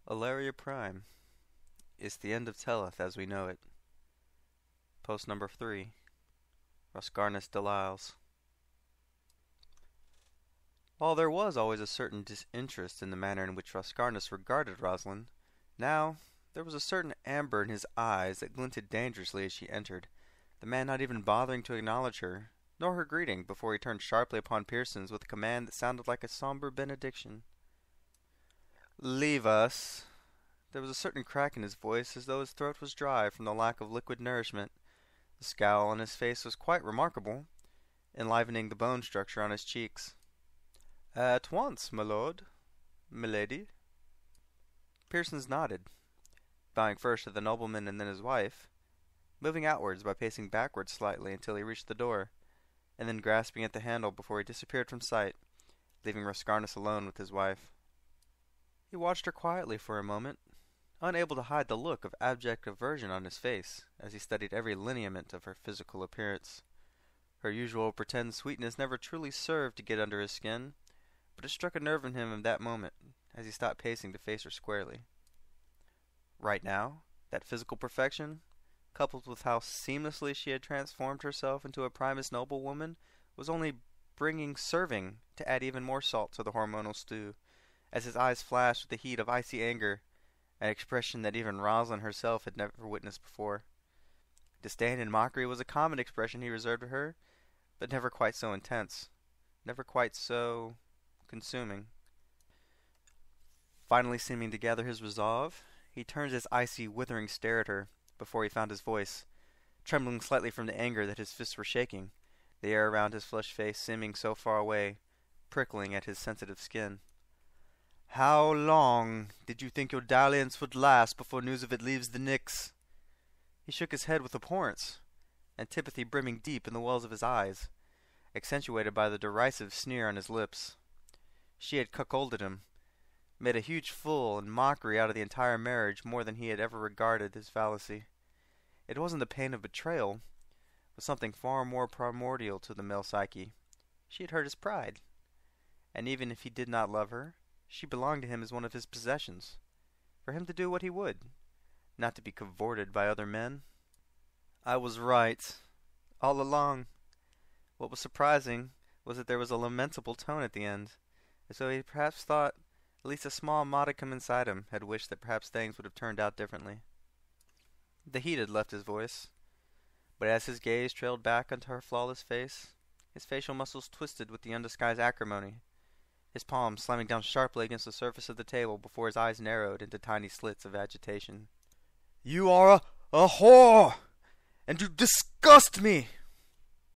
Aelyria Prime is the end of Telath as we know it. Post number 3. Roscarnis de Lylles. While there was always a certain disinterest in the manner in which Roscarnis regarded Roslynn, now there was a certain amber in his eyes that glinted dangerously as she entered, the man not even bothering to acknowledge her, nor her greeting, before he turned sharply upon Pearsons with a command that sounded like a somber benediction. "Leave us." There was a certain crack in his voice, as though his throat was dry from the lack of liquid nourishment. The scowl on his face was quite remarkable, enlivening the bone structure on his cheeks. "At once, my lord. Milady." Pearsons nodded, bowing first to the nobleman and then his wife, moving outwards by pacing backwards slightly until he reached the door, and then grasping at the handle before he disappeared from sight, leaving Roscarnis alone with his wife. He watched her quietly for a moment, unable to hide the look of abject aversion on his face as he studied every lineament of her physical appearance. Her usual pretend sweetness never truly served to get under his skin, but it struck a nerve in him at that moment as he stopped pacing to face her squarely. Right now, that physical perfection, coupled with how seamlessly she had transformed herself into a primus noblewoman, was only serving to add even more salt to the hormonal stew, as his eyes flashed with the heat of icy anger, an expression that even Roslynn herself had never witnessed before. Disdain and mockery was a common expression he reserved to her, but never quite so intense, never quite so consuming. Finally seeming to gather his resolve, he turned his icy, withering stare at her before he found his voice, trembling slightly from the anger that his fists were shaking, the air around his flushed face seeming so far away, prickling at his sensitive skin. "How long did you think your dalliance would last before news of it leaves the Nix?" He shook his head with abhorrence, antipathy brimming deep in the wells of his eyes, accentuated by the derisive sneer on his lips. She had cuckolded him, made a huge fool and mockery out of the entire marriage more than he had ever regarded as fallacy. It wasn't the pain of betrayal, but something far more primordial to the male psyche. She had hurt his pride, and even if he did not love her, she belonged to him as one of his possessions, for him to do what he would, not to be cavorted by other men. "I was right, all along." What was surprising was that there was a lamentable tone at the end, as though he perhaps thought at least a small modicum inside him had wished that perhaps things would have turned out differently. The heat had left his voice, but as his gaze trailed back onto her flawless face, his facial muscles twisted with the undisguised acrimony, his palms slamming down sharply against the surface of the table before his eyes narrowed into tiny slits of agitation. "You are a whore, and you disgust me!"